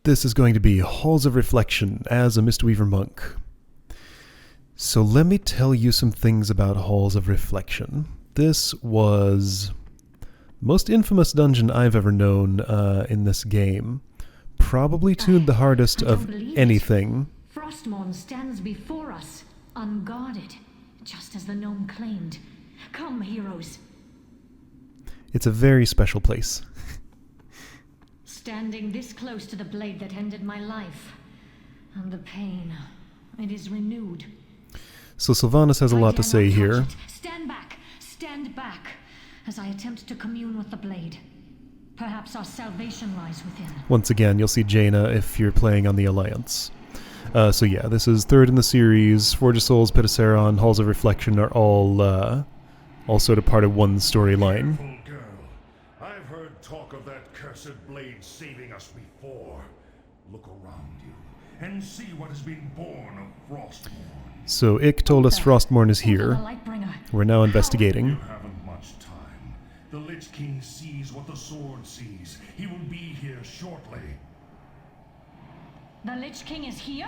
this is going to be Halls of Reflection as a Mistweaver monk. So let me tell you some things about Halls of Reflection. This was the most infamous dungeon I've ever known in this game. Probably tuned the hardest of anything. Frostmourne stands before us, unguarded, just as the gnome claimed. Come, heroes. It's a very special place. Standing this close to the blade that ended my life, and the pain, it is renewed. So Sylvanas has a lot to say here. Stand back, as I attempt to commune with the blade. Perhaps our salvation lies within. Once again, you'll see Jaina if you're playing on the Alliance. So yeah, this is third in the series. Forge of Souls, Pit of Saron, Halls of Reflection are all sort of part of one storyline. I've heard talk of that cursed blade saving us before. Look around you and see what has been born of Frostmourne. So Ick told us Frostmourne is here. We're now investigating. You haven't much time. The Lich King sees what the sword sees. He will be here shortly. The Lich King is here?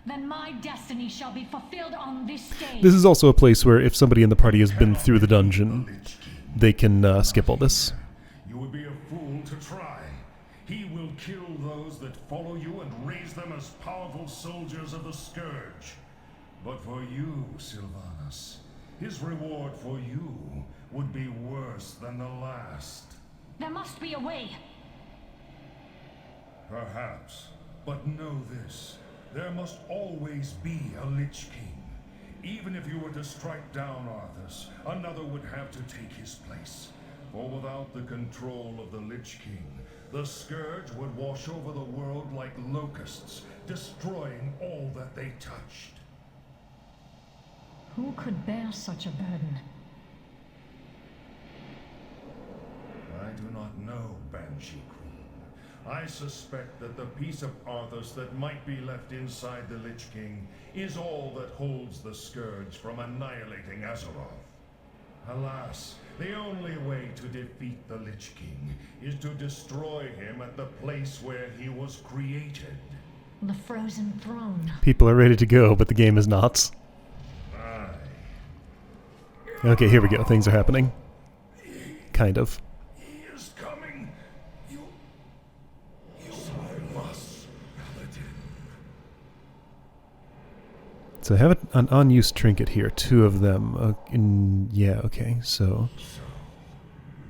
Then my destiny shall be fulfilled on this day. This is also a place where if somebody in the party has been through the dungeon, they can skip all this. You would be a fool to try. He will kill those that follow you and raise them as powerful soldiers of the Scourge. But for you, Sylvanas, his reward for you would be worse than the last. There must be a way. Perhaps. But know this, there must always be a Lich King. Even if you were to strike down Arthas, another would have to take his place. For without the control of the Lich King, the Scourge would wash over the world like locusts, destroying all that they touched. Who could bear such a burden? I do not know, Banshee Queen. I suspect that the piece of Arthas that might be left inside the Lich King is all that holds the Scourge from annihilating Azeroth. Alas, the only way to defeat the Lich King is to destroy him at the place where he was created. The Frozen Throne. People are ready to go, but the game is not. Aye. Okay, here we go. Things are happening. Kind of. So I have an unused trinket here, 2 of them. Yeah, okay, so...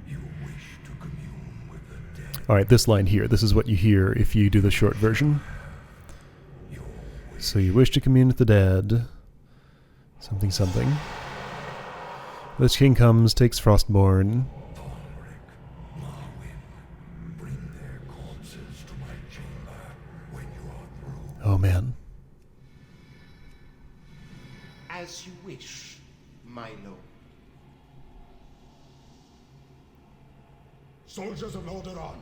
You wish to commune with the dead. Alright, this line here, this is what you hear if you do the short version. So you wish to commune with the dead. Something, something. Lich King comes, takes Frostmourne. Oh man. As you wish, my lord. Soldiers of Lordaeron,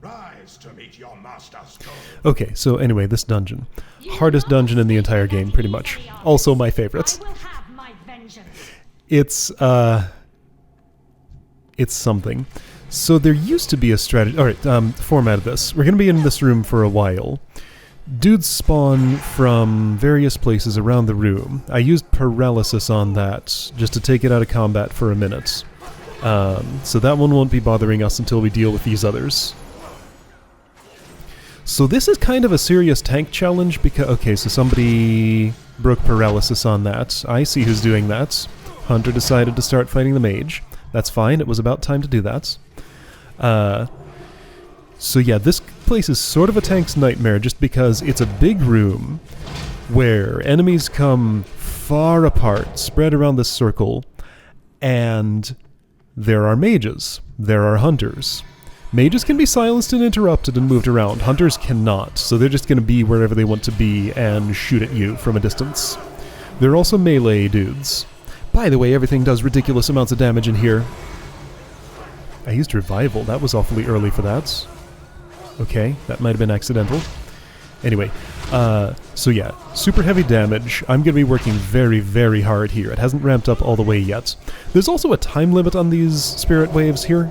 rise to meet your master's goal. Okay, so anyway, this dungeon. Hardest dungeon in the entire game, pretty much. Also my favorite. It's something. So there used to be a strategy... Alright, format of this. We're going to be in this room for a while. Dudes spawn from various places around the room. I used paralysis on that, just to take it out of combat for a minute. So that one won't be bothering us until we deal with these others. So this is kind of a serious tank challenge because... Okay, so somebody broke paralysis on that. I see who's doing that. Hunter decided to start fighting the mage. That's fine, it was about time to do that. So yeah, this place is sort of a tank's nightmare just because it's a big room where enemies come far apart, spread around this circle, and there are mages. There are hunters. Mages can be silenced and interrupted and moved around. Hunters cannot, so they're just going to be wherever they want to be and shoot at you from a distance. There are also melee dudes. By the way, everything does ridiculous amounts of damage in here. I used Revival. That was awfully early for that. Okay, that might have been accidental. Anyway, so yeah, super heavy damage. I'm going to be working very, very hard here. It hasn't ramped up all the way yet. There's also a time limit on these spirit waves here.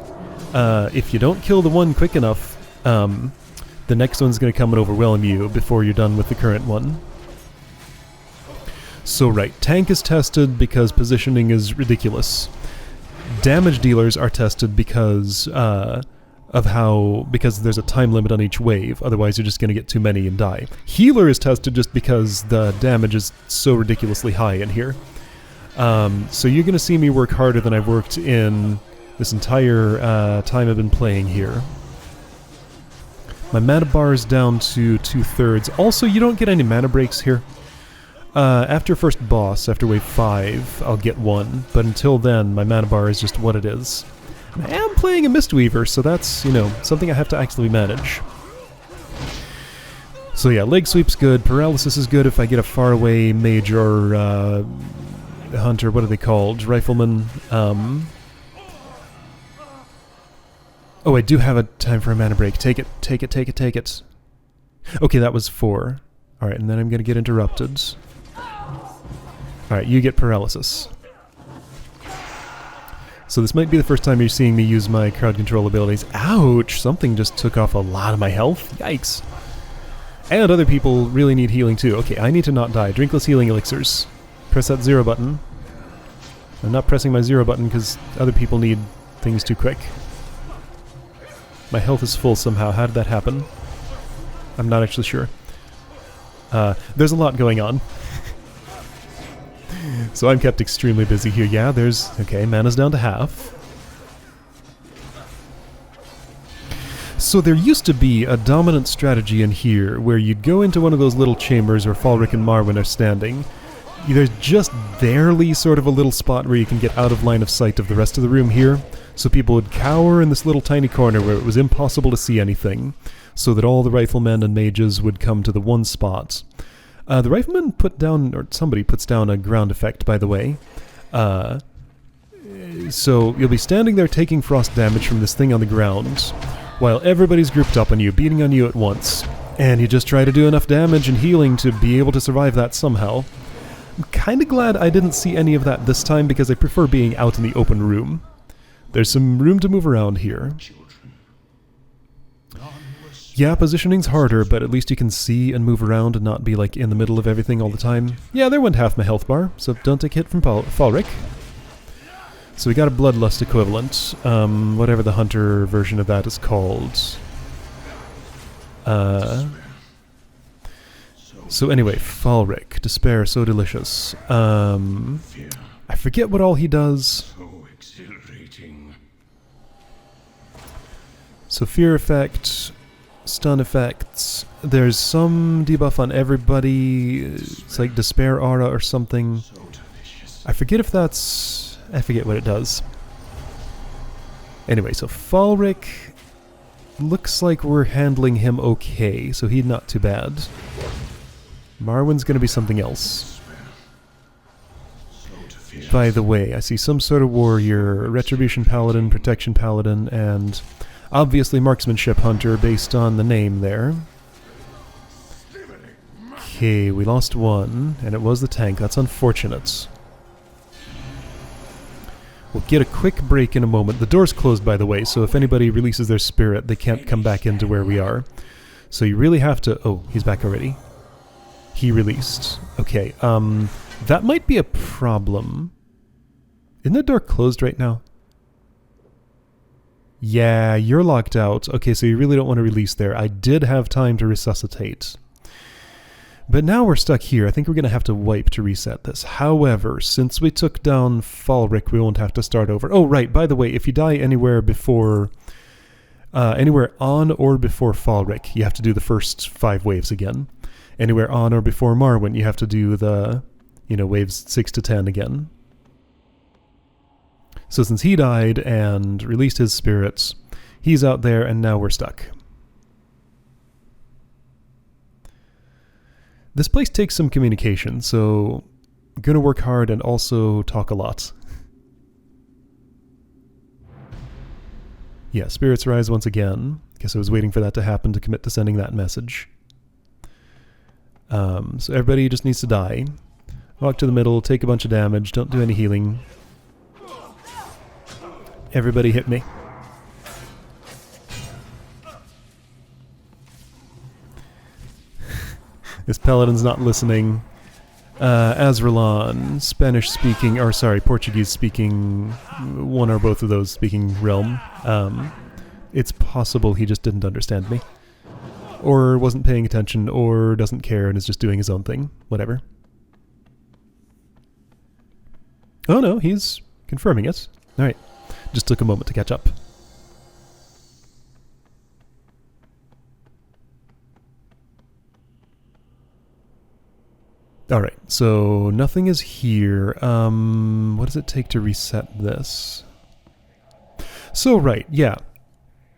If you don't kill the one quick enough, the next one's going to come and overwhelm you before you're done with the current one. So right, tank is tested because positioning is ridiculous. Damage dealers are tested because because there's a time limit on each wave, otherwise you're just going to get too many and die. Healer is tested just because the damage is so ridiculously high in here. So you're going to see me work harder than I've worked in this entire time I've been playing here. My mana bar is down to 2/3. Also, you don't get any mana breaks here. After first boss, after wave 5, I'll get one, but until then, my mana bar is just what it is. And I am playing a Mistweaver, so that's, you know, something I have to actively manage. So yeah, leg sweep's good, paralysis is good if I get a faraway mage or hunter, what are they called? Rifleman. Oh, I do have a time for a mana break. Take it, take it, take it, take it. Okay, that was 4. Alright, and then I'm gonna get interrupted. Alright, you get paralysis. So this might be the first time you're seeing me use my crowd control abilities. Ouch! Something just took off a lot of my health. Yikes. And other people really need healing too. Okay, I need to not die. Drinkless healing elixirs. Press that 0 button. I'm not pressing my 0 button because other people need things too quick. My health is full somehow. How did that happen? I'm not actually sure. There's a lot going on. So I'm kept extremely busy here. Yeah, there's... Okay, mana's down to half. So there used to be a dominant strategy in here where you'd go into one of those little chambers where Falric and Marwyn are standing. There's just barely sort of a little spot where you can get out of line of sight of the rest of the room here. So people would cower in this little tiny corner where it was impossible to see anything, so that all the riflemen and mages would come to the one spot. The rifleman put down, or somebody puts down a ground effect, by the way. So you'll be standing there taking frost damage from this thing on the ground, while everybody's grouped up on you, beating on you at once. And you just try to do enough damage and healing to be able to survive that somehow. I'm kinda glad I didn't see any of that this time, because I prefer being out in the open room. There's some room to move around here. Yeah, positioning's harder, but at least you can see and move around and not be like in the middle of everything all the time. Yeah, there went half my health bar, so don't take a hit from Falric. So we got a Bloodlust equivalent, whatever the hunter version of that is called. So anyway, Falric, Despair, so delicious. I forget what all he does. So fear effect, stun effects, there's some debuff on everybody, it's like Despair Aura or something. I forget if that's... I forget what it does. Anyway, so Falric, looks like we're handling him okay, so he's not too bad. Marwyn's gonna be something else. By the way, I see some sort of warrior, Retribution Paladin, Protection Paladin, and... obviously Marksmanship Hunter based on the name there. Okay, we lost one, and it was the tank. That's unfortunate. We'll get a quick break in a moment. The door's closed, by the way, so if anybody releases their spirit, they can't come back into where we are. So you really have to... Oh, he's back already. He released. Okay, that might be a problem. Isn't the door closed right now? Yeah, you're locked out. Okay, so you really don't want to release there. I did have time to resuscitate. But now we're stuck here. I think we're going to have to wipe to reset this. However, since we took down Falric, we won't have to start over. Oh, right, by the way, if you die anywhere before... anywhere on or before Falric, you have to do the first 5 waves again. Anywhere on or before Marwyn, you have to do the, you know, waves 6 to 10 again. So since he died and released his spirits, he's out there and now we're stuck. This place takes some communication, so I'm gonna work hard and also talk a lot. Yeah, spirits rise once again. Guess I was waiting for that to happen to commit to sending that message. So everybody just needs to die. Walk to the middle, take a bunch of damage, don't do any healing. Everybody hit me. This paladin's not listening. Azralan, Spanish-speaking, or sorry, Portuguese-speaking, one or both of those speaking realm. It's possible he just didn't understand me. Or wasn't paying attention, or doesn't care and is just doing his own thing. Whatever. Oh no, he's confirming it. Alright. Just took a moment to catch up. Alright, so nothing is here. What does it take to reset this? So right, yeah.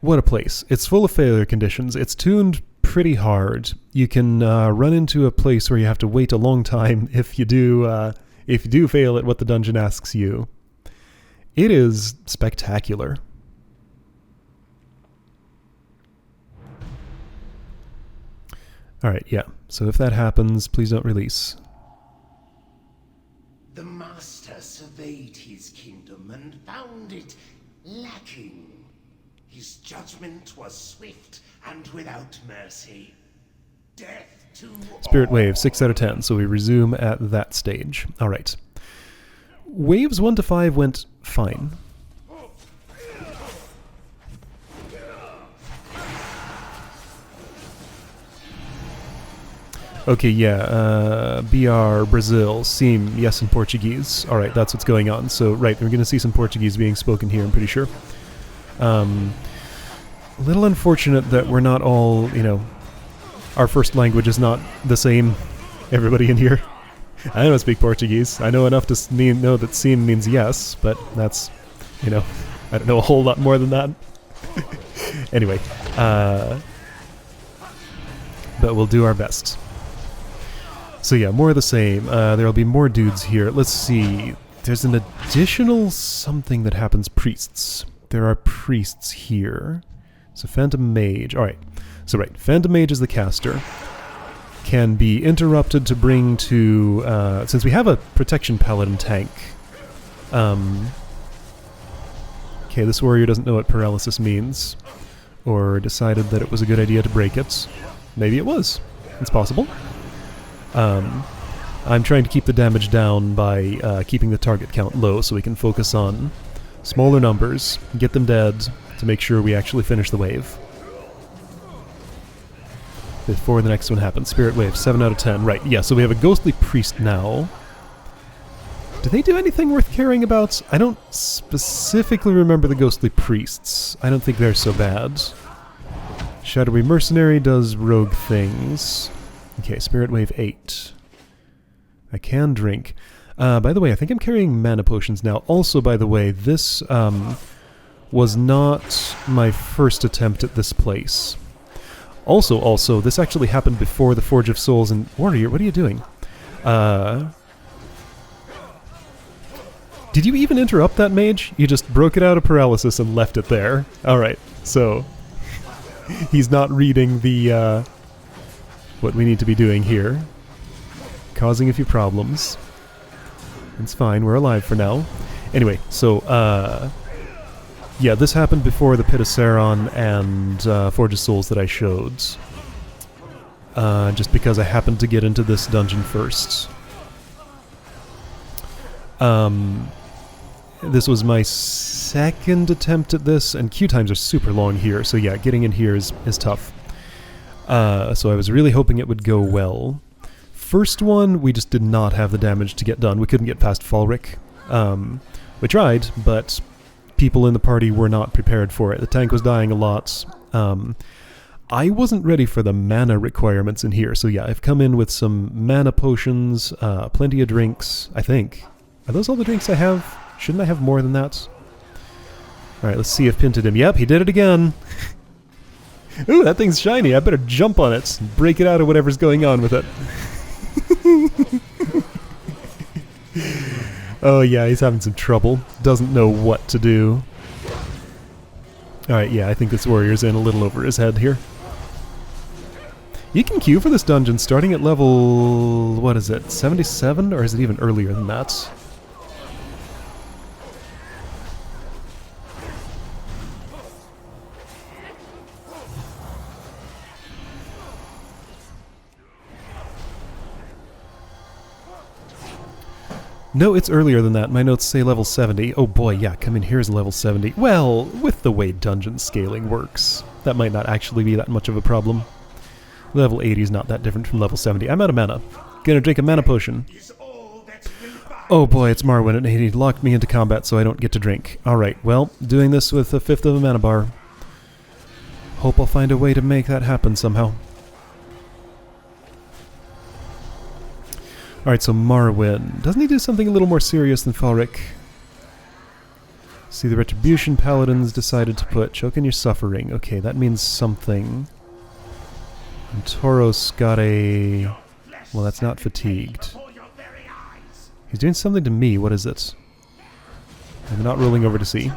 What a place. It's full of failure conditions. It's tuned pretty hard. You can run into a place where you have to wait a long time if you do fail at what the dungeon asks you. It is spectacular. Alright, yeah. So if that happens, please don't release. The master surveyed his kingdom and found it lacking. His judgment was swift and without mercy. Death to Spirit all. wave, 6 out of 10, so we resume at that stage. Alright. Waves 1 to 5 went fine. Okay, yeah, BR, Brazil, Sim, yes, in Portuguese. Alright, that's what's going on. So, right, we're going to see some Portuguese being spoken here, I'm pretty sure. A little unfortunate that we're not all, you know, our first language is not the same, everybody in here. I don't speak Portuguese. I know enough to know that Sim means yes, but that's, you know, I don't know a whole lot more than that. Anyway, but we'll do our best. So yeah, more of the same. There'll be more dudes here. Let's see. There's an additional something that happens. Priests. There are priests here. So Phantom Mage. Alright. So right. Phantom Mage is the caster. Can be interrupted to bring to... since we have a Protection Paladin tank. Okay, this warrior doesn't know what paralysis means. Or decided that it was a good idea to break it. Maybe it was. It's possible. I'm trying to keep the damage down by keeping the target count low so we can focus on smaller numbers, get them dead, to make sure we actually finish the wave. Before the next one happens. Spirit wave, 7 out of 10. Right, yeah, so we have a ghostly priest now. Do they do anything worth caring about? I don't specifically remember the ghostly priests. I don't think they're so bad. Shadowy mercenary does rogue things. Okay, Spirit Wave 8. I can drink. By the way, I think I'm carrying mana potions now. Also, by the way, this was not my first attempt at this place. Also, this actually happened before the Forge of Souls and... Warrior, what are you doing? Did you even interrupt that mage? You just broke it out of paralysis and left it there. Alright, so... he's not reading the... what we need to be doing here. Causing a few problems. It's fine, we're alive for now. Anyway, so, yeah, this happened before the Pit of Saron and Forge of Souls that I showed. Just because I happened to get into this dungeon first. This was my second attempt at this, and queue times are super long here, so yeah, getting in here is tough. So I was really hoping it would go well. First one, we just did not have the damage to get done. We couldn't get past Falric. We tried, but people in the party were not prepared for it. The tank was dying a lot. I wasn't ready for the mana requirements in here, so yeah, I've come in with some mana potions, plenty of drinks, I think. Are those all the drinks I have? Shouldn't I have more than that? Alright, let's see if Pin did him. Yep, he did it again! Ooh, that thing's shiny. I better jump on it and break it out of whatever's going on with it. Oh yeah, he's having some trouble. Doesn't know what to do. Alright, yeah, I think this warrior's in a little over his head here. You can queue for this dungeon starting at level... what is it? 77? Or is it even earlier than that? No, it's earlier than that. My notes say level 70. Oh boy, yeah, come in here is level 70. Well, with the way dungeon scaling works, that might not actually be that much of a problem. Level 80 is not that different from level 70. I'm out of mana. Gonna drink a mana potion. Oh boy, it's Marwyn and he locked me into combat so I don't get to drink. Alright, well, doing this with a fifth of a mana bar. Hope I'll find a way to make that happen somehow. Alright, so Marwyn. Doesn't he do something a little more serious than Falric? See, the Retribution Paladins decided to put Choke in Your Suffering. Okay, that means something. And Tauros got a... Well, that's not fatigued. He's doing something to me. What is it? I'm not rolling over to see. So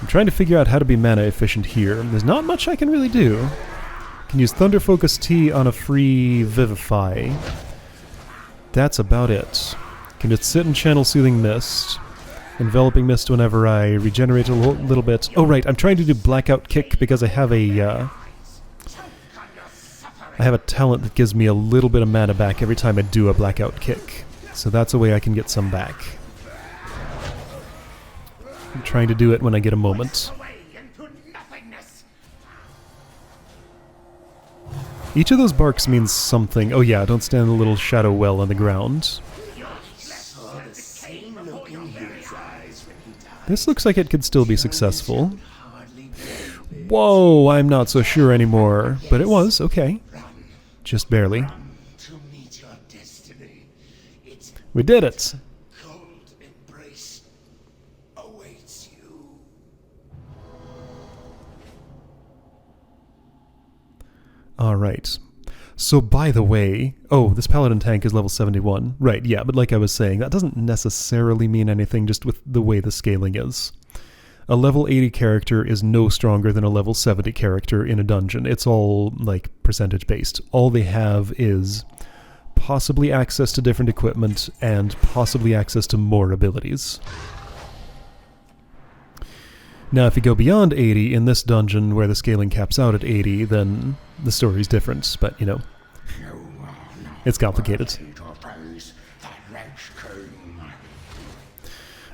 I'm trying to figure out how to be mana efficient here. There's not much I can really do. Can use Thunder Focus Tea on a free Vivify. That's about it. Can just sit and channel Soothing Mist. Enveloping Mist whenever I regenerate a little bit. Oh right, I'm trying to do Blackout Kick because I have a talent that gives me a little bit of mana back every time I do a Blackout Kick. So that's a way I can get some back. I'm trying to do it when I get a moment. Each of those barks means something. Oh yeah, don't stand in a little shadow well on the ground. This looks like it could still be successful. Whoa, I'm not so sure anymore. But it was, okay. Just barely. We did it! Alright. So, by the way... Oh, this Paladin tank is level 71. Right, yeah, but like I was saying, that doesn't necessarily mean anything just with the way the scaling is. A level 80 character is no stronger than a level 70 character in a dungeon. It's all, like, percentage-based. All they have is possibly access to different equipment and possibly access to more abilities. Now, if you go beyond 80 in this dungeon where the scaling caps out at 80, then the story's different, but, you know, it's complicated.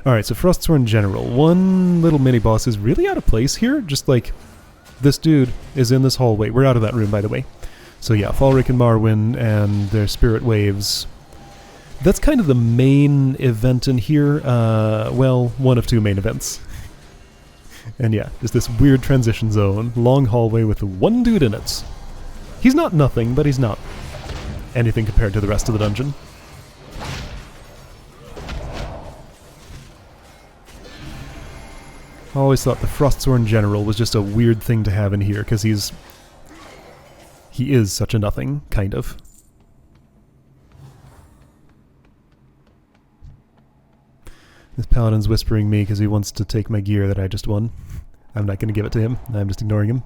Alright, so Frostsworn General. One little mini-boss is really out of place here. Just like, this dude is in this hallway. We're out of that room, by the way. So yeah, Falric and Marwyn and their spirit waves. That's kind of the main event in here. Well, one of two main events. And yeah, just this weird transition zone, long hallway with one dude in it. He's not nothing, but he's not anything compared to the rest of the dungeon. I always thought the Frostsworn General was just a weird thing to have in here, because he is such a nothing, kind of. This Paladin's whispering me because he wants to take my gear that I just won. I'm not going to give it to him. I'm just ignoring him.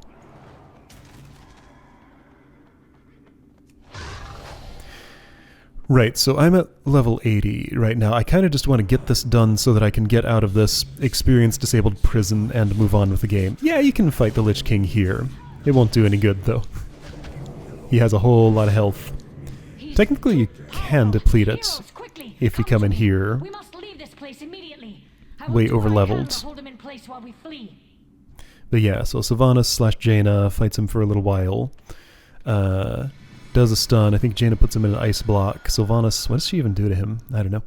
Right, so I'm at level 80 right now. I kind of just want to get this done so that I can get out of this experience-disabled prison and move on with the game. Yeah, you can fight the Lich King here. It won't do any good, though. He has a whole lot of health. Technically, you can deplete it if you come in here. Way over-leveled. But yeah, so Sylvanas / Jaina fights him for a little while. Does a stun. I think Jaina puts him in an ice block. Sylvanas, what does she even do to him? I don't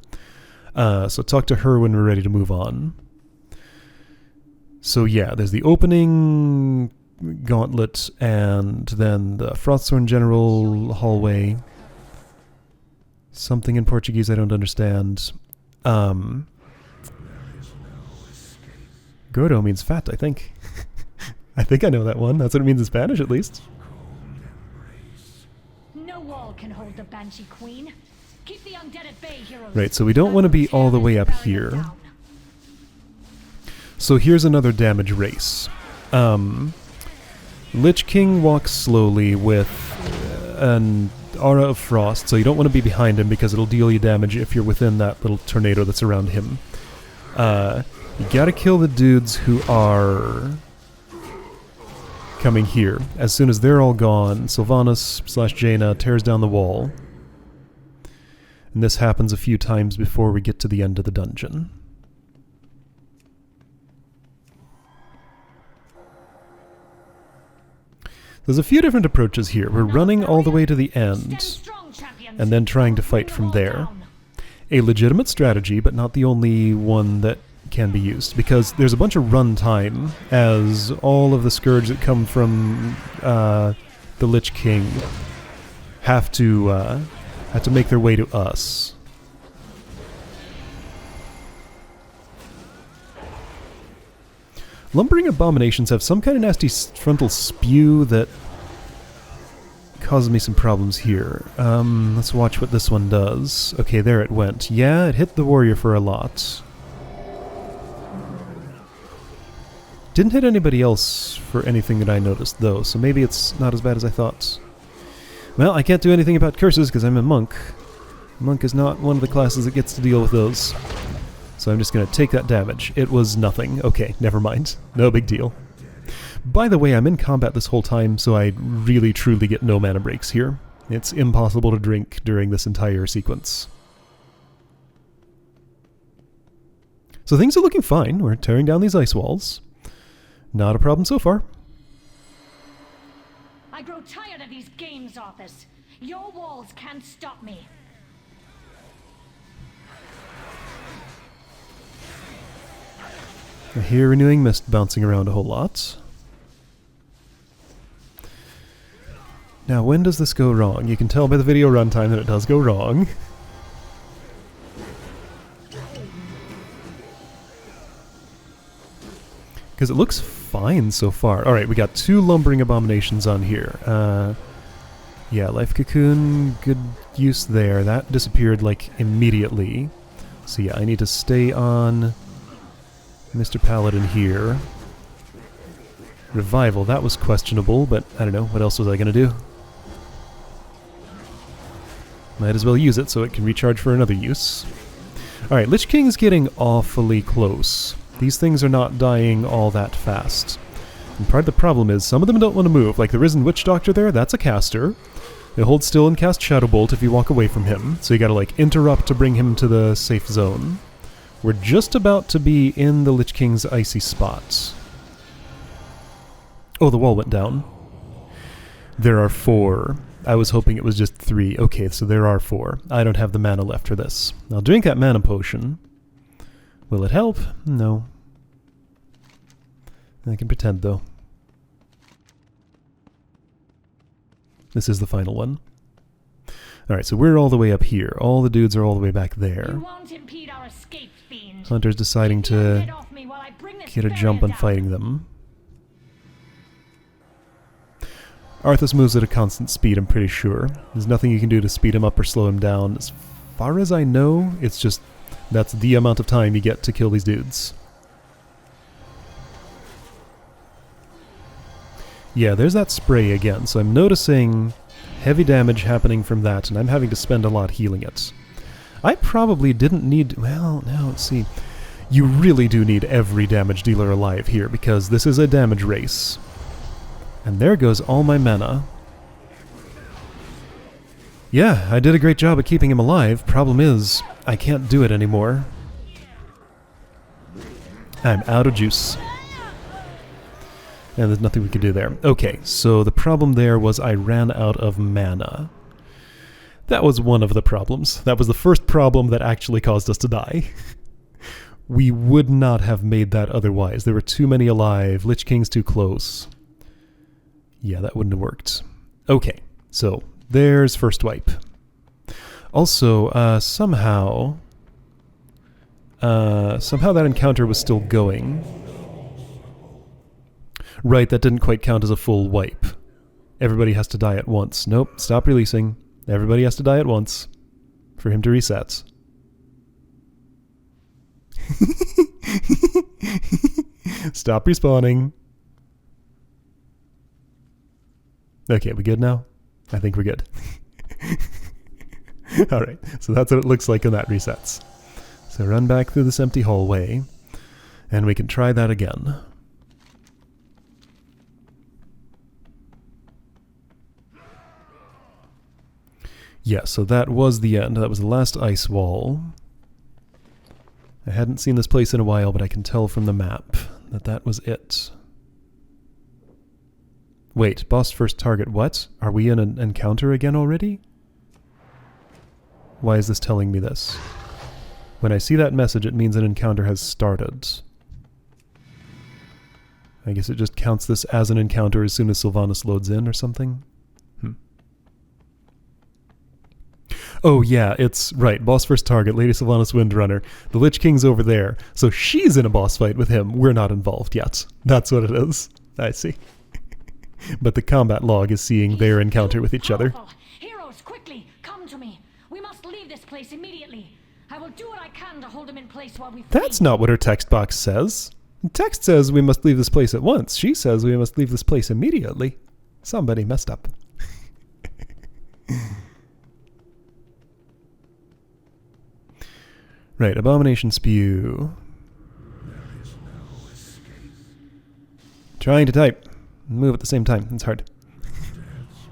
know. So talk to her when we're ready to move on. So yeah, there's the opening gauntlet and then the Frostsworn General hallway. Something in Portuguese I don't understand. Gordo means fat, I think. I think I know that one. That's what it means in Spanish, at least. No wall can hold the Banshee Queen. Keep the undead at bay, heroes. Right, so we don't want to be all the way up here. So here's another damage race. Lich King walks slowly with an aura of frost, so you don't want to be behind him because it'll deal you damage if you're within that little tornado that's around him. You gotta kill the dudes who are coming here. As soon as they're all gone, Sylvanas / Jaina tears down the wall. And this happens a few times before we get to the end of the dungeon. There's a few different approaches here. We're running all the way to the end, and then trying to fight from there. A legitimate strategy, but not the only one that can be used, because there's a bunch of run time as all of the Scourge that come from the Lich King have to make their way to us. Lumbering abominations have some kind of nasty frontal spew that causes me some problems here. Let's watch what this one does. Okay, there it went. Yeah, it hit the warrior for a lot. Didn't hit anybody else for anything that I noticed, though, so maybe it's not as bad as I thought. Well, I can't do anything about curses because I'm a monk. Monk is not one of the classes that gets to deal with those. So I'm just going to take that damage. It was nothing. Okay, never mind. No big deal. By the way, I'm in combat this whole time, so I really truly get no mana breaks here. It's impossible to drink during this entire sequence. So things are looking fine. We're tearing down these ice walls. Not a problem so far. I grow tired of these games, Arthas. Your walls can't stop me. I hear Renewing Mist bouncing around a whole lot. Now, when does this go wrong? You can tell by the video runtime that it does go wrong. Because it looks fine so far. Alright, we got 2 Lumbering Abominations on here. Yeah, Life Cocoon, good use there. That disappeared, like, immediately. So yeah, I need to stay on Mr. Paladin here. Revival, that was questionable, but I don't know, what else was I gonna do? Might as well use it so it can recharge for another use. Alright, Lich King's getting awfully close. These things are not dying all that fast. And part of the problem is some of them don't want to move. Like the Risen Witch Doctor there, that's a caster. They hold still and cast Shadow Bolt if you walk away from him. So you gotta like interrupt to bring him to the safe zone. We're just about to be in the Lich King's icy spot. Oh, the wall went down. There are 4. I was hoping it was just 3. Okay, so there are 4. I don't have the mana left for this. I'll drink that mana potion. Will it help? No. I can pretend, though. This is the final one. Alright, so we're all the way up here. All the dudes are all the way back there. You won't impede our escape, fiend. Hunter's deciding to Get off me while I bring this get a jump on barrier fighting them. Arthas moves at a constant speed, I'm pretty sure. There's nothing you can do to speed him up or slow him down. As far as I know, it's just that's the amount of time you get to kill these dudes. Yeah, there's that spray again, so I'm noticing heavy damage happening from that, and I'm having to spend a lot healing it. I probably didn't need... Well, now, let's see. You really do need every damage dealer alive here, because this is a damage race. And there goes all my mana. Yeah, I did a great job at keeping him alive. Problem is, I can't do it anymore. I'm out of juice. And there's nothing we can do there. Okay, so the problem there was I ran out of mana. That was one of the problems. That was the first problem that actually caused us to die. We would not have made that otherwise. There were too many alive. Lich King's too close. Yeah, that wouldn't have worked. Okay, so there's first wipe. Also, somehow that encounter was still going. Right, that didn't quite count as a full wipe. Everybody has to die at once. Nope, stop releasing. Everybody has to die at once for him to reset. Stop respawning. Okay, we good now? I think we're good. Alright, so that's what it looks like when that resets. So run back through this empty hallway, and we can try that again. Yeah, so that was the end. That was the last ice wall. I hadn't seen this place in a while, but I can tell from the map that that was it. Wait, boss first target what? Are we in an encounter again already? Why is this telling me this? When I see that message, it means an encounter has started. I guess it just counts this as an encounter as soon as Sylvanas loads in or something? Oh yeah, it's right. Boss first target, Lady Sylvanas Windrunner. The Lich King's over there, so she's in a boss fight with him. We're not involved yet. That's what it is. I see. But the combat log is seeing their encounter with each other. Heroes, quickly, come to me. We must leave this place immediately. I will do what I can to hold him in place while we... That's not what her text box says. The text says we must leave this place at once. She says we must leave this place immediately. Somebody messed up. Right, Abomination Spew. There is no escape. Trying to type. Move at the same time. It's hard. Death's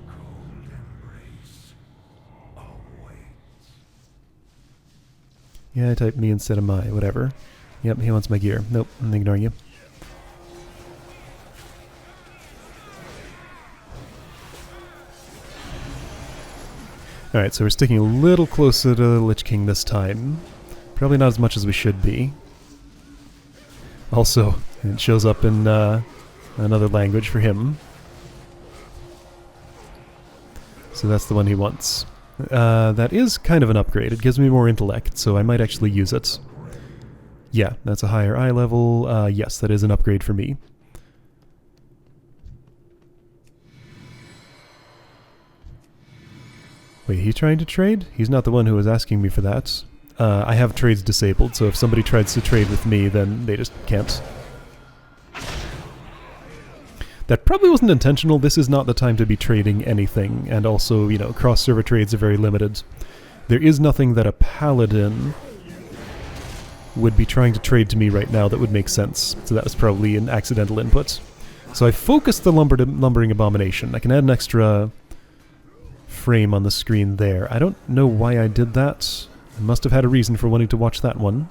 cold embrace awaits. Yeah, I typed me instead of my, whatever. Yep, he wants my gear. Nope, I'm ignoring you. Alright, so we're sticking a little closer to the Lich King this time. Probably not as much as we should be. Also, it shows up in another language for him. So that's the one he wants. That is kind of an upgrade. It gives me more intellect, so I might actually use it. Yeah, that's a higher eye level. Yes, that is an upgrade for me. Wait, he trying to trade? He's not the one who was asking me for that. I have trades disabled, so if somebody tries to trade with me, then they just can't. That probably wasn't intentional. This is not the time to be trading anything, and also, you know, cross-server trades are very limited. There is nothing that a paladin would be trying to trade to me right now that would make sense, so that was probably an accidental input. So I focused the Lumbering Abomination. I can add an extra frame on the screen there. I don't know why I did that. I must have had a reason for wanting to watch that one.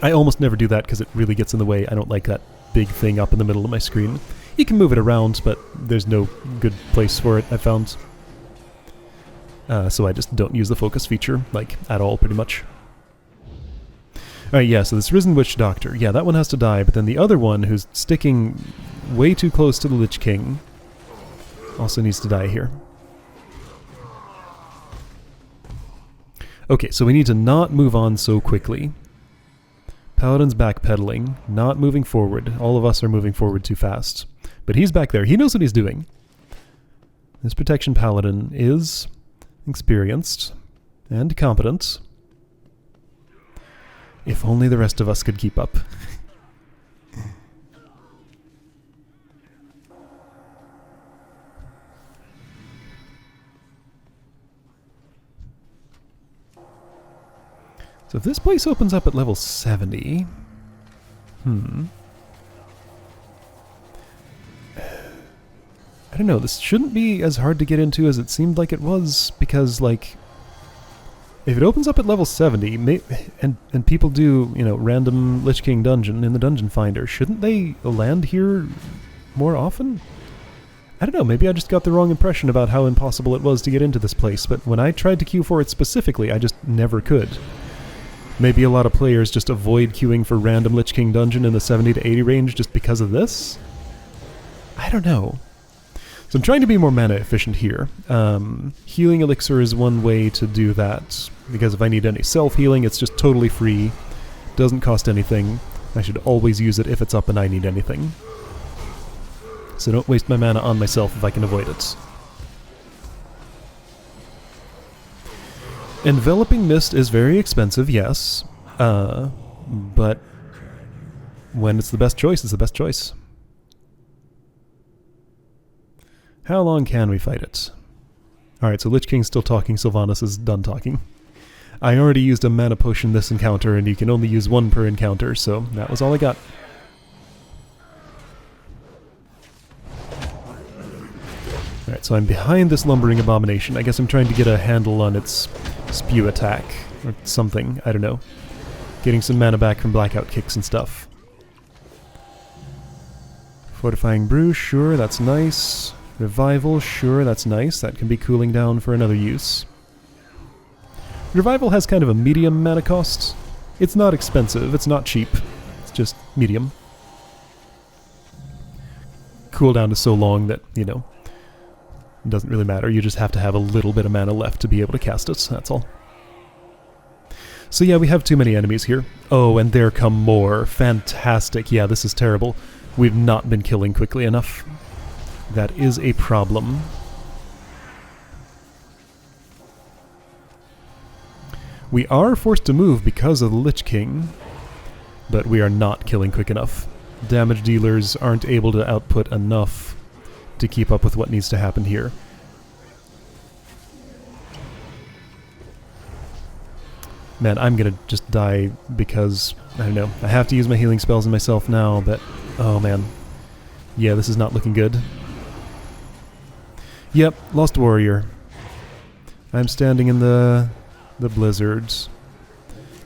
I almost never do that because it really gets in the way. I don't like that big thing up in the middle of my screen. You can move it around, but there's no good place for it, I found. So I just don't use the focus feature, like, at all, pretty much. Alright, yeah, so this Risen Witch Doctor. Yeah, that one has to die, but then the other one, who's sticking way too close to the Lich King, also needs to die here. Okay, so we need to not move on so quickly. Paladin's backpedaling, not moving forward. All of us are moving forward too fast. But he's back there. He knows what he's doing. This Protection Paladin is experienced and competent. If only the rest of us could keep up. So if this place opens up at level 70... I don't know, this shouldn't be as hard to get into as it seemed like it was, because, like, if it opens up at level 70, and people do, you know, random Lich King dungeon in the Dungeon Finder, shouldn't they land here more often? I don't know, maybe I just got the wrong impression about how impossible it was to get into this place, but when I tried to queue for it specifically, I just never could. Maybe a lot of players just avoid queuing for random Lich King dungeon in the 70 to 80 range just because of this? I don't know. So I'm trying to be more mana efficient here. Healing Elixir is one way to do that, because if I need any self-healing, it's just totally free, doesn't cost anything. I should always use it if it's up and I need anything. So don't waste my mana on myself if I can avoid it. Enveloping Mist is very expensive, yes, but when it's the best choice, it's the best choice. How long can we fight it? Alright, so Lich King's still talking, Sylvanas is done talking. I already used a mana potion this encounter, and you can only use one per encounter, so that was all I got. Alright, Alright, so I'm behind this lumbering abomination. I guess I'm trying to get a handle on its spew attack, or something, I don't know. Getting some mana back from blackout kicks and stuff. Fortifying Brew, sure, that's nice. Revival, sure, that's nice. That can be cooling down for another use. Revival has kind of a medium mana cost. It's not expensive, it's not cheap. It's just medium. Cooldown is so long that, you know, it doesn't really matter. You just have to have a little bit of mana left to be able to cast it, that's all. So yeah, we have too many enemies here. Oh, and there come more. Fantastic. Yeah, this is terrible. We've not been killing quickly enough. That is a problem. We are forced to move because of the Lich King, but we are not killing quick enough. Damage dealers aren't able to output enough to keep up with what needs to happen here. Man, I'm gonna just die because, I don't know, I have to use my healing spells on myself now, but, oh man. Yeah, this is not looking good. Yep, Lost Warrior. I'm standing in the blizzards.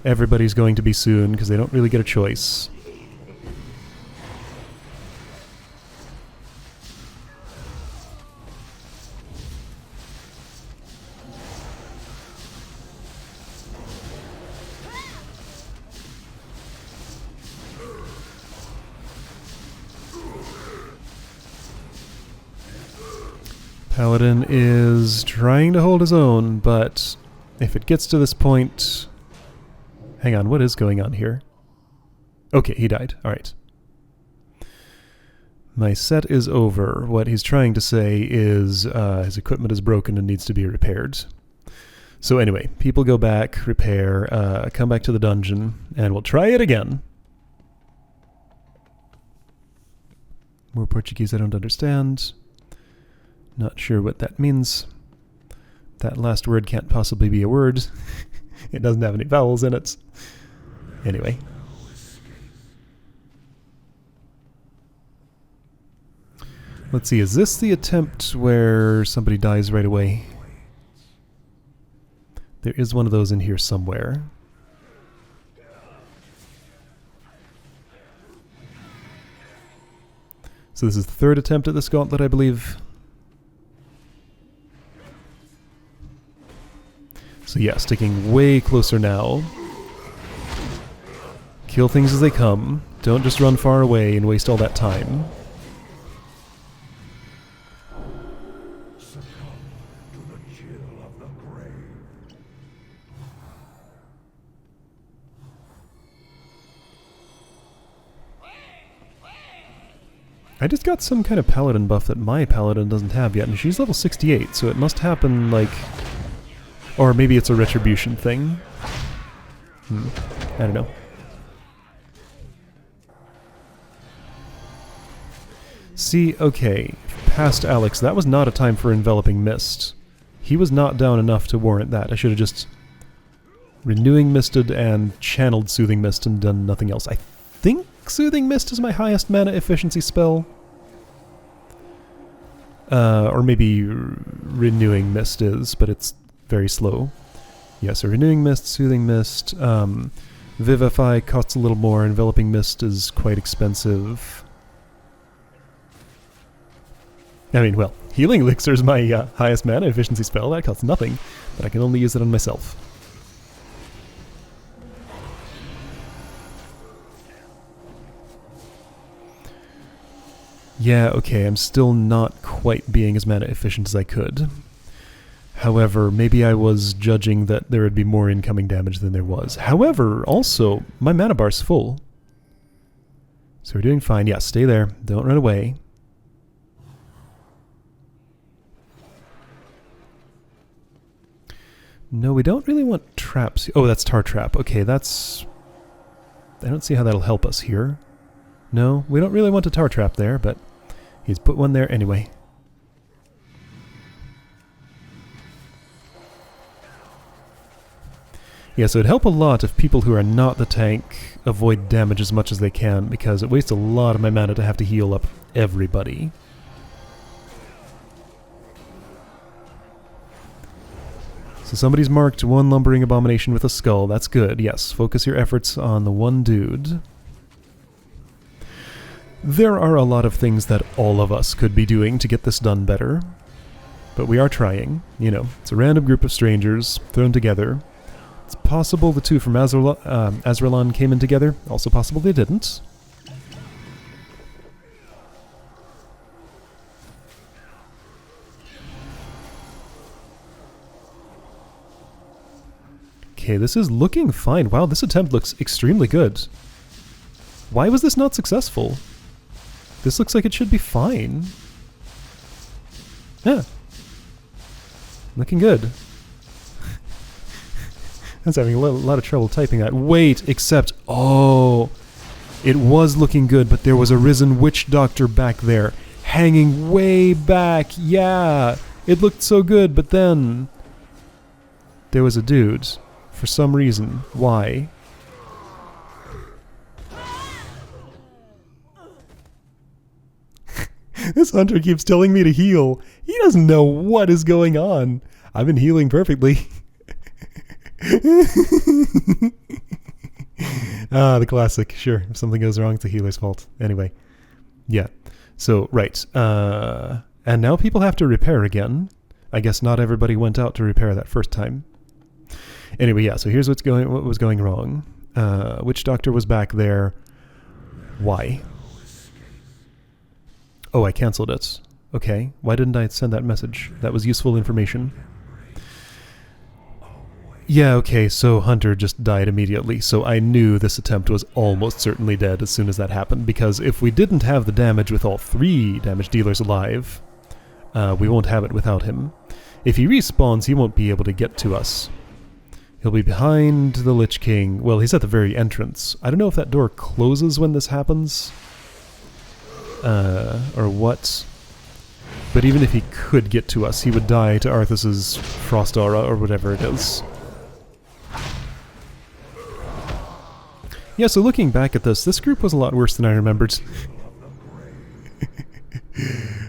Everybody's going to be soon, because they don't really get a choice. Paladin is trying to hold his own, but if it gets to this point... Hang on, what is going on here? Okay, he died. Alright. My set is over. What he's trying to say is his equipment is broken and needs to be repaired. So anyway, people go back, repair, come back to the dungeon, and we'll try it again. More Portuguese I don't understand. Not sure what that means. That last word can't possibly be a word. It doesn't have any vowels in it. Anyway. Let's see, is this the attempt where somebody dies right away? There is one of those in here somewhere. So this is the third attempt at this gauntlet, I believe. So yeah, sticking way closer now. Kill things as they come. Don't just run far away and waste all that time. Succumb to the chill of the grave. I just got some kind of paladin buff that my paladin doesn't have yet, and she's level 68, so it must happen, like... Or maybe it's a retribution thing. I don't know. See, okay, past Alex, that was not a time for Enveloping Mist. He was not down enough to warrant that. I should have just Renewing Misted and channeled Soothing Mist and done nothing else. I think Soothing Mist is my highest mana efficiency spell. Or maybe Renewing Mist is, but it's very slow. Yeah, so Renewing Mist, Soothing Mist, Vivify costs a little more, Enveloping Mist is quite expensive. I mean, well, Healing Elixir is my highest mana efficiency spell, that costs nothing, but I can only use it on myself. Yeah, okay, I'm still not quite being as mana efficient as I could. However, maybe I was judging that there would be more incoming damage than there was. However, also, my mana bar's full. So we're doing fine. Yeah, stay there. Don't run away. No, we don't really want traps. Oh, that's Tar Trap. Okay, that's... I don't see how that'll help us here. No, we don't really want a Tar Trap there, but he's put one there anyway. Yeah, so it'd help a lot if people who are not the tank avoid damage as much as they can, because it wastes a lot of my mana to have to heal up everybody. So somebody's marked one lumbering abomination with a skull. That's good. Yes, focus your efforts on the one dude. There are a lot of things that all of us could be doing to get this done better. But we are trying. You know, it's a random group of strangers thrown together. It's possible the two from Azralan came in together. Also possible they didn't. Okay, this is looking fine. Wow, this attempt looks extremely good. Why was this not successful? This looks like it should be fine. Yeah. Looking good. I was having a lot of trouble typing that. Wait, except... Oh! It was looking good, but there was a risen witch doctor back there. Hanging way back. Yeah! It looked so good, but then... There was a dude. For some reason. Why? This hunter keeps telling me to heal. He doesn't know what is going on. I've been healing perfectly. The classic. Sure, if something goes wrong, it's the healer's fault. Anyway. Yeah. So, right. And now people have to repair again. I guess not everybody went out to repair that first time. Anyway, yeah, so here's what was going wrong. Witch doctor was back there. Why? Oh, I canceled it. Okay, why didn't I send that message? That was useful information. Yeah, okay, so Hunter just died immediately, so I knew this attempt was almost certainly dead as soon as that happened, because if we didn't have the damage with all 3 damage dealers alive, we won't have it without him. If he respawns, he won't be able to get to us. He'll be behind the Lich King. Well, he's at the very entrance. I don't know if that door closes when this happens. Or what. But even if he could get to us, he would die to Arthas's Frost Aura or whatever it is. Yeah, so looking back at this group was a lot worse than I remembered.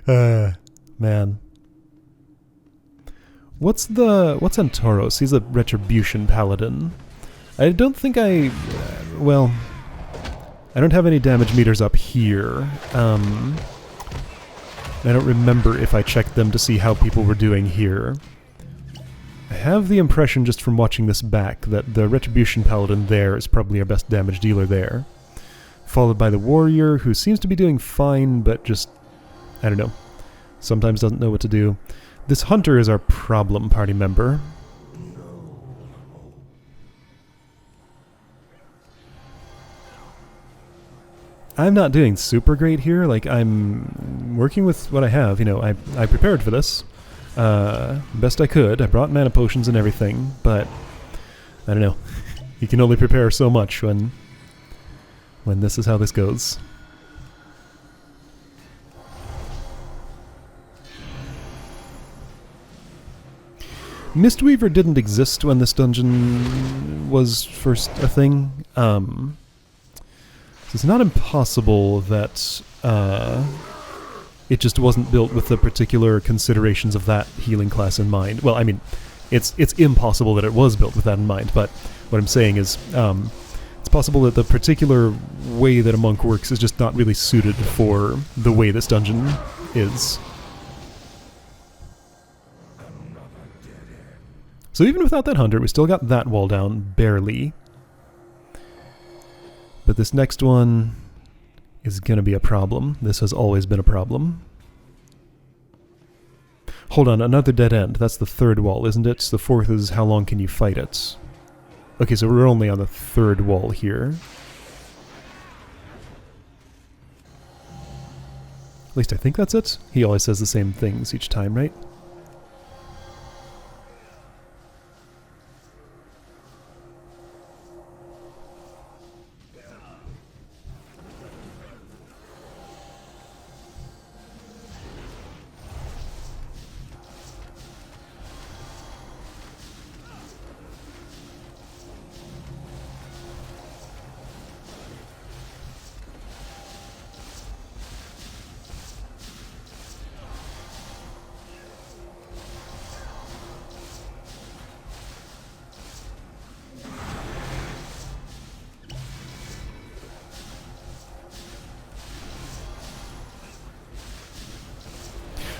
Man. What's Antoros? He's a Retribution Paladin. I don't think well, I don't have any damage meters up here. I don't remember if I checked them to see how people were doing here. I have the impression just from watching this back that the Retribution Paladin there is probably our best damage dealer there. Followed by the Warrior, who seems to be doing fine, but just, I don't know, sometimes doesn't know what to do. This Hunter is our problem party member. I'm not doing super great here. Like, I'm working with what I have. You know, I prepared for this. Best I could. I brought mana potions and everything, but I don't know. You can only prepare so much when this is how this goes. Mistweaver didn't exist when this dungeon was first a thing. So it's not impossible that it just wasn't built with the particular considerations of that healing class in mind. Well, I mean, it's impossible that it was built with that in mind, but what I'm saying is it's possible that the particular way that a monk works is just not really suited for the way this dungeon is. So even without that hunter, we still got that wall down, barely. But this next one is going to be a problem. This has always been a problem. Hold on, another dead end. That's the 3rd wall, isn't it? The 4th is how long can you fight it? Okay, so we're only on the 3rd wall here. At least I think that's it. He always says the same things each time, right?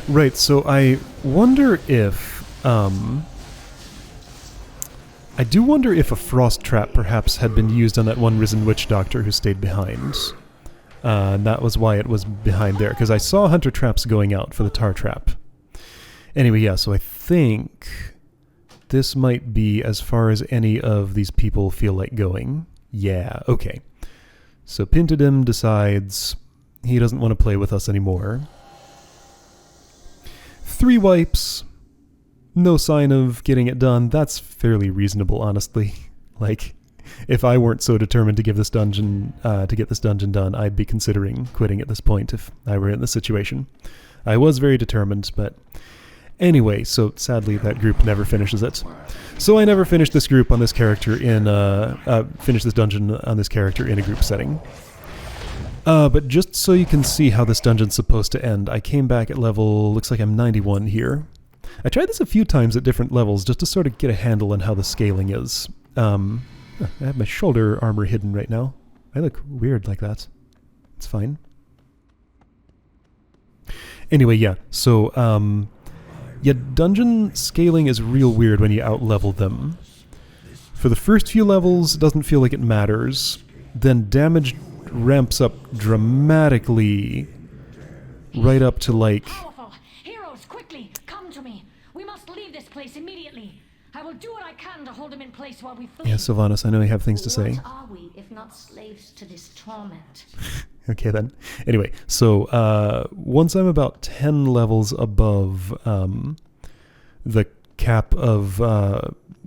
Right, so I wonder if... I do wonder if a frost trap perhaps had been used on that one risen witch doctor who stayed behind. And that was why it was behind there, because I saw hunter traps going out for the tar trap. Anyway, yeah, so I think this might be as far as any of these people feel like going. Yeah, okay. So Pintadim decides he doesn't want to play with us anymore. 3 wipes. No sign of getting it done. That's fairly reasonable, honestly. Like, if I weren't so determined to give this dungeon, to get this dungeon done, I'd be considering quitting at this point if I were in this situation. I was very determined, but anyway, so sadly that group never finishes it. So I never finished this group on this character in, finished this dungeon on this character in a group setting. But just so you can see how this dungeon's supposed to end, I came back at level, looks like I'm 91 here. I tried this a few times at different levels just to sort of get a handle on how the scaling is. I have my shoulder armor hidden right now. I look weird like that. It's fine. Anyway, yeah, so, yeah, dungeon scaling is real weird when you out-level them. For the first few levels, it doesn't feel like it matters. Then damage ramps up dramatically right up to, like... Powerful! Heroes, quickly, come to me! We must leave this place immediately! I will do what I can to hold him in place while we flee. Yeah, Sylvanas, I know you have things to say. What are we, if not slaves to this torment? Okay, then. Anyway, so once I'm about 10 levels above the cap of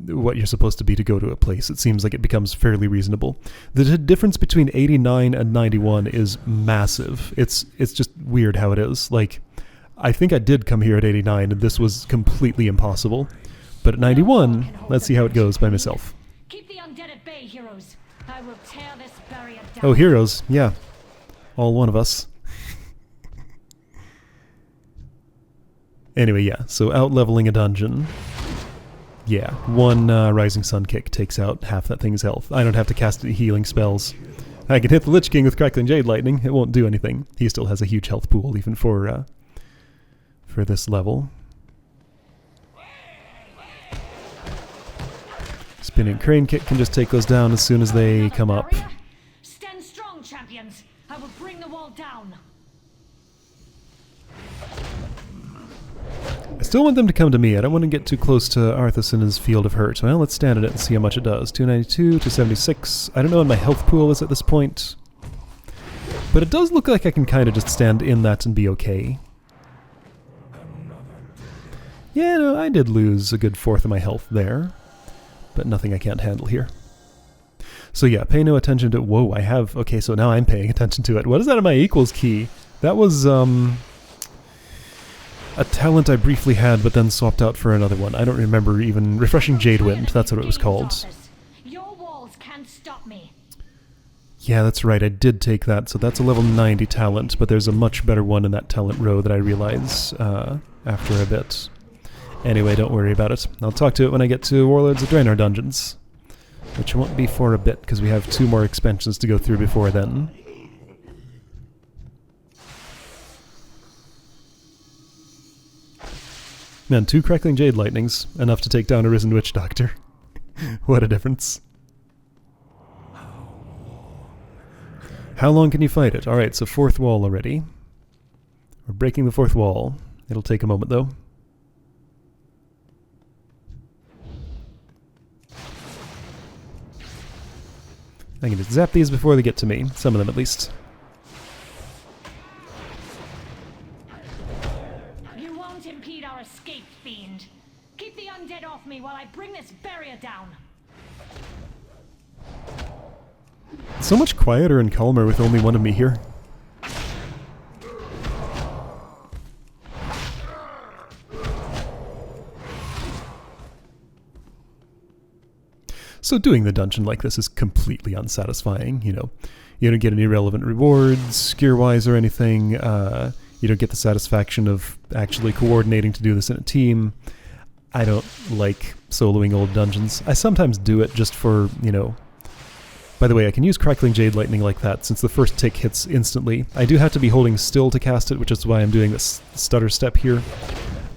what you're supposed to be to go to a place, it seems like it becomes fairly reasonable. The difference between 89 and 91 is massive. It's just weird how it is. Like, I think I did come here at 89, and this was completely impossible. But at 91, let's see how it goes by myself. Keep the undead at bay, heroes. I will tear this barrier down. Oh, heroes, yeah. All one of us. Anyway, yeah, so out-leveling a dungeon. Yeah, one Rising Sun kick takes out half that thing's health. I don't have to cast any healing spells. I can hit the Lich King with Crackling Jade Lightning. It won't do anything. He still has a huge health pool, even for this level. Spinning Crane Kick can just take those down as soon as they come up. Stand strong, champions. I will bring the wall down. I still want them to come to me. I don't want to get too close to Arthas in his Field of Hurt. Well, let's stand at it and see how much it does. 292, 276. I don't know what my health pool is at this point. But it does look like I can kind of just stand in that and be okay. Yeah, no, I did lose a good fourth of my health there. But nothing I can't handle here. So yeah, pay no attention to... Whoa, I have... Okay, so now I'm paying attention to it. What is that in my equals key? That was, a talent I briefly had, but then swapped out for another one. I don't remember even... Refreshing Jadewind, that's what it was called. Your walls can't stop me. Yeah, that's right, I did take that, so that's a level 90 talent, but there's a much better one in that talent row that I realize, after a bit. Anyway, don't worry about it. I'll talk to it when I get to Warlords of Draenor dungeons. Which won't be for a bit, because we have 2 more expansions to go through before then. Man, 2 Crackling Jade Lightnings. Enough to take down a Risen Witch Doctor. What a difference. How long can you fight it? Alright, so 4th wall already. We're breaking the 4th wall. It'll take a moment, though. I can just zap these before they get to me. Some of them, at least. You won't impede our escape, fiend. Keep the undead off me while I bring this barrier down. So much quieter and calmer with only one of me here. So doing the dungeon like this is completely unsatisfying, you know. You don't get any relevant rewards, gear-wise or anything. You don't get the satisfaction of actually coordinating to do this in a team. I don't like soloing old dungeons. I sometimes do it just for, you know... By the way, I can use Crackling Jade Lightning like that, since the first tick hits instantly. I do have to be holding still to cast it, which is why I'm doing this stutter step here.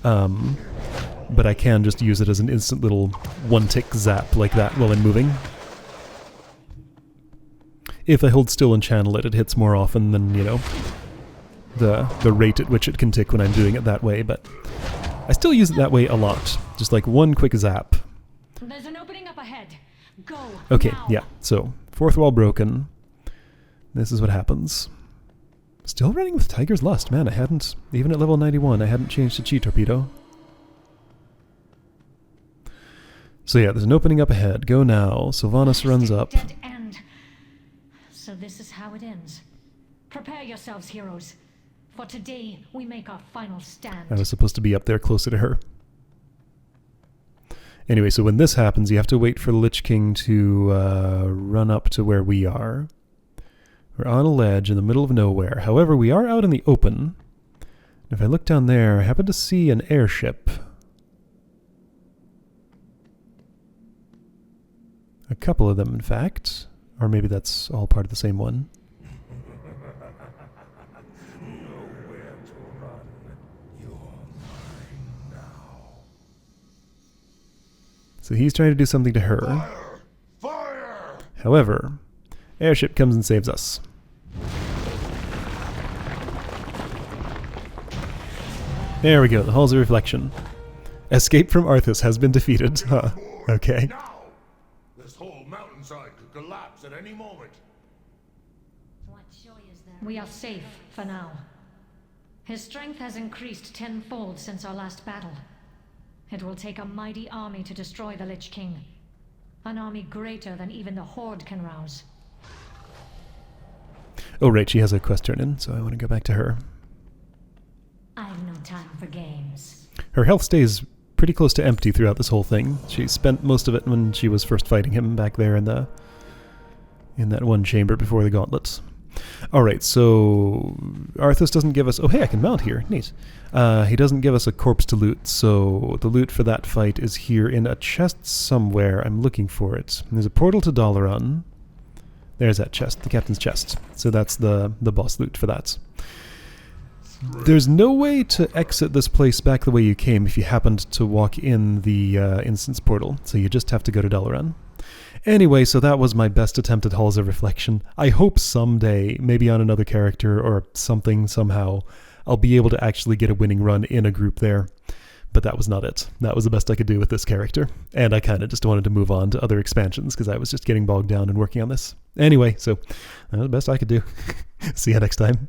But I can just use it as an instant little one-tick zap like that while I'm moving. If I hold still and channel it, it hits more often than, you know, the rate at which it can tick when I'm doing it that way, but I still use it that way a lot. Just like one quick zap. There's an opening up ahead. Go. Okay, now. yeah, so fourth wall broken. This is what happens. Still running with Tiger's Lust, man. I hadn't, even at level 91, I hadn't changed to Chi Torpedo. So yeah, there's an opening up ahead. Go now. Sylvanas runs up. Dead end. So this is how it ends. Prepare yourselves, heroes. For today, we make our final stand. I was supposed to be up there closer to her. Anyway, so when this happens, you have to wait for the Lich King to run up to where we are. We're on a ledge in the middle of nowhere. However, we are out in the open. If I look down there, I happen to see an airship. A couple of them, in fact. Or maybe that's all part of the same one. Nowhere to run. You're mine now. So he's trying to do something to her. Fire! Fire! However, airship comes and saves us. There we go, the Halls of Reflection. Escape from Arthas has been defeated. Huh. Okay. Now! This whole mountainside could collapse at any moment. What joy is there? We are safe for now. His strength has increased tenfold since our last battle. It will take a mighty army to destroy the Lich King. An army greater than even the Horde can rouse. Oh right, she has a quest turn in, so I want to go back to her. I've no time for games. Her health stays pretty close to empty throughout this whole thing. She spent most of it when she was first fighting him back there in that one chamber before the gauntlets. Alright, so Arthas doesn't give us... Oh hey, I can mount here. Neat. He doesn't give us a corpse to loot, so the loot for that fight is here in a chest somewhere. I'm looking for it. There's a portal to Dalaran. There's that chest, the captain's chest. So that's the boss loot for that. There's no way to exit this place back the way you came if you happened to walk in the instance portal, so you just have to go to Dalaran. Anyway, so that was my best attempt at Halls of Reflection. I hope someday, maybe on another character or something, somehow, I'll be able to actually get a winning run in a group there. But that was not it. That was the best I could do with this character. And I kind of just wanted to move on to other expansions because I was just getting bogged down and working on this. Anyway, so that was the best I could do. See you next time.